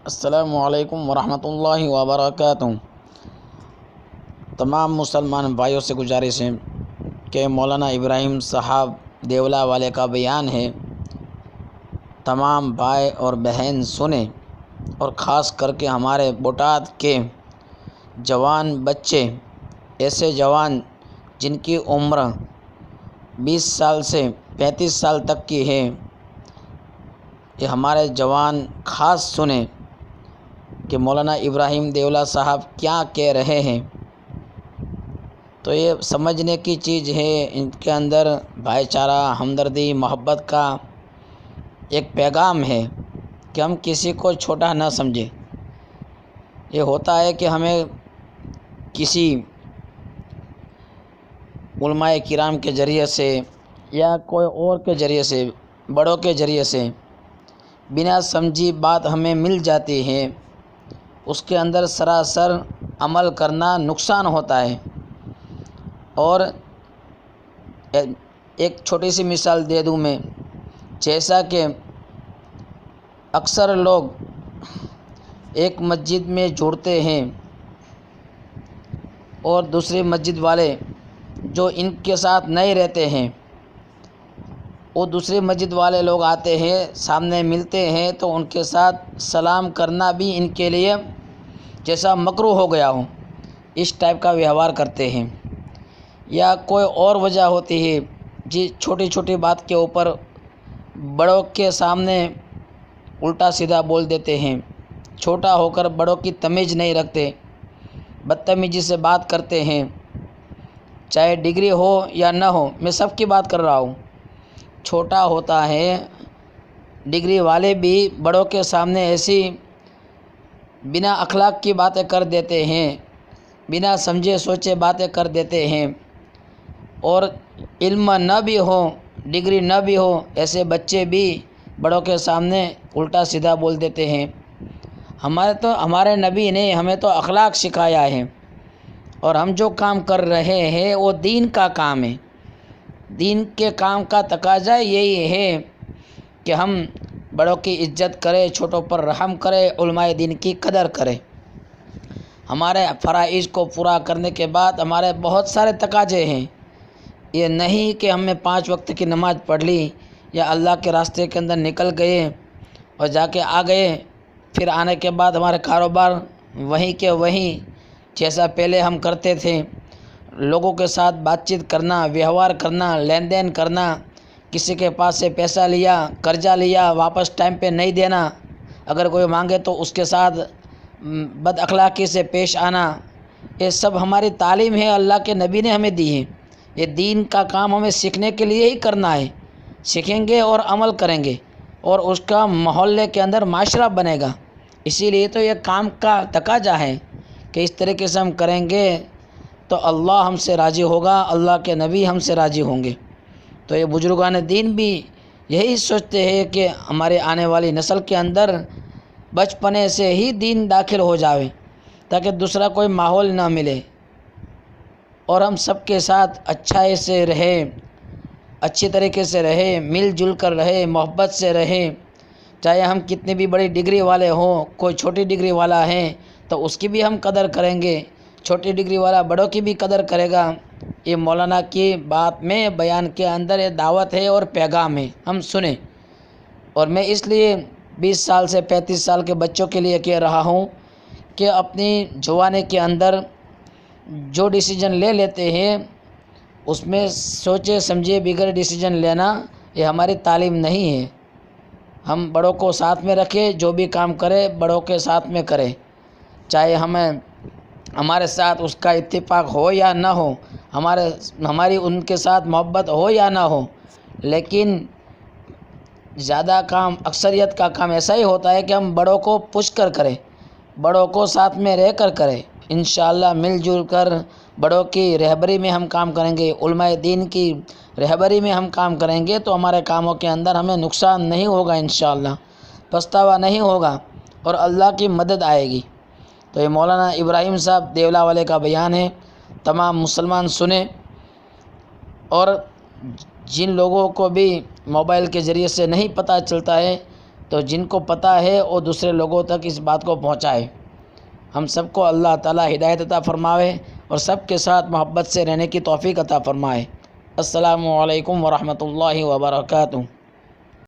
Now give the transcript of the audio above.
السلام علیکم ورحمۃ اللہ وبرکاتہ۔ تمام مسلمان بھائیوں سے گزارش ہے کہ مولانا ابراہیم صاحب دیولا والے کا بیان ہے، تمام بھائی اور بہن سنیں، اور خاص کر کے ہمارے بوٹاد کے جوان بچے، ایسے جوان جن کی عمر 20 سال سے 35 سال تک کی ہے، یہ ہمارے جوان خاص سنیں کہ مولانا ابراہیم دیولا صاحب کیا کہہ رہے ہیں۔ تو یہ سمجھنے کی چیز ہے، ان کے اندر بھائی چارہ، ہمدردی، محبت کا ایک پیغام ہے کہ ہم کسی کو چھوٹا نہ سمجھیں۔ یہ ہوتا ہے کہ ہمیں کسی علماء کرام کے ذریعے سے یا کوئی اور کے ذریعے سے، بڑوں کے ذریعے سے بنا سمجھی بات ہمیں مل جاتی ہے، اس کے اندر سراسر عمل کرنا نقصان ہوتا ہے۔ اور ایک چھوٹی سی مثال دے دوں میں، جیسا کہ اکثر لوگ ایک مسجد میں جڑتے ہیں اور دوسری مسجد والے جو ان کے ساتھ نہیں رہتے ہیں، وہ دوسری مسجد والے لوگ آتے ہیں، سامنے ملتے ہیں تو ان کے ساتھ سلام کرنا بھی ان کے لیے جیسا مکروہ ہو گیا ہو، اس ٹائپ کا ویوہار کرتے ہیں۔ یا کوئی اور وجہ ہوتی ہے جی، چھوٹی چھوٹی بات کے اوپر بڑوں کے سامنے الٹا سیدھا بول دیتے ہیں، چھوٹا ہو کر بڑوں کی تمیز نہیں رکھتے، بدتمیزی سے بات کرتے ہیں، چاہے ڈگری ہو یا نہ ہو، میں سب کی بات کر رہا ہوں۔ چھوٹا ہوتا ہے، ڈگری والے بھی بڑوں کے سامنے ایسی بنا اخلاق کی باتیں کر دیتے ہیں، بنا سمجھے سوچے باتیں کر دیتے ہیں، اور علم نہ بھی ہو، ڈگری نہ بھی ہو، ایسے بچے بھی بڑوں کے سامنے الٹا سیدھا بول دیتے ہیں۔ ہمارے نبی نے ہمیں تو اخلاق سکھایا ہے، اور ہم جو کام کر رہے ہیں وہ دین کا کام ہے۔ دین کے کام کا تقاضا یہی ہے کہ ہم بڑوں کی عزت کریں، چھوٹوں پر رحم کریں، علماء دین کی قدر کریں۔ ہمارے فرائض کو پورا کرنے کے بعد ہمارے بہت سارے تقاضے ہیں، یہ نہیں کہ ہم نے 5 وقت کی نماز پڑھ لی یا اللہ کے راستے کے اندر نکل گئے اور جا کے آ گئے، پھر آنے کے بعد ہمارے کاروبار وہیں کے وہیں جیسا پہلے ہم کرتے تھے، لوگوں کے ساتھ بات چیت کرنا، ویوہار کرنا، لین دین کرنا، کسی کے پاس سے پیسہ لیا، قرضہ لیا، واپس ٹائم پہ نہیں دینا، اگر کوئی مانگے تو اس کے ساتھ بد اخلاقی سے پیش آنا، یہ سب ہماری تعلیم ہے، اللہ کے نبی نے ہمیں دی ہے۔ یہ دین کا کام ہمیں سیکھنے کے لیے ہی کرنا ہے، سیکھیں گے اور عمل کریں گے اور اس کا محلے کے اندر معاشرہ بنے گا۔ اسی لیے تو یہ کام کا تقاضا ہے کہ اس طریقے سے ہم کریں گے تو اللہ ہم سے راضی ہوگا، اللہ کے نبی ہم سے راضی ہوں گے۔ تو یہ بزرگان دین بھی یہی سوچتے ہیں کہ ہمارے آنے والی نسل کے اندر بچپنے سے ہی دین داخل ہو جاوے، تاکہ دوسرا کوئی ماحول نہ ملے، اور ہم سب کے ساتھ اچھائی سے رہیں، اچھی طریقے سے رہیں، مل جل کر رہیں، محبت سے رہیں۔ چاہے ہم کتنی بھی بڑی ڈگری والے ہوں، کوئی چھوٹی ڈگری والا ہے تو اس کی بھی ہم قدر کریں گے، چھوٹی ڈگری والا بڑوں کی بھی قدر کرے گا۔ یہ مولانا کی بات میں بیان کے اندر یہ دعوت ہے اور پیغام ہے، ہم سنیں۔ اور میں اس لیے 20 سال سے 35 سال کے بچوں کے لیے کہہ رہا ہوں کہ اپنی جوانی کے اندر جو ڈیسیجن لے لیتے ہیں اس میں سوچے سمجھے بغیر ڈیسیجن لینا یہ ہماری تعلیم نہیں ہے۔ ہم بڑوں کو ساتھ میں رکھیں، جو بھی کام کرے بڑوں کے ساتھ میں کریں، چاہے ہمارے ساتھ اس کا اتفاق ہو یا نہ ہو، ہماری ان کے ساتھ محبت ہو یا نہ ہو، لیکن زیادہ کام، اکثریت کا کام ایسا ہی ہوتا ہے کہ ہم بڑوں کو پوچھ کر کریں، بڑوں کو ساتھ میں رہ کر کریں۔ انشاءاللہ مل جل کر بڑوں کی رہبری میں ہم کام کریں گے، علماء دین کی رہبری میں ہم کام کریں گے تو ہمارے کاموں کے اندر ہمیں نقصان نہیں ہوگا، انشاءاللہ پچھتاوا نہیں ہوگا، اور اللہ کی مدد آئے گی۔ تو یہ مولانا ابراہیم صاحب دیولا والے کا بیان ہے، تمام مسلمان سنیں۔ اور جن لوگوں کو بھی موبائل کے ذریعے سے نہیں پتہ چلتا ہے تو جن کو پتہ ہے وہ دوسرے لوگوں تک اس بات کو پہنچائے۔ ہم سب کو اللہ تعالیٰ ہدایت عطا فرماوے اور سب کے ساتھ محبت سے رہنے کی توفیق عطا فرمائے۔ السلام علیکم ورحمۃ اللہ وبرکاتہ۔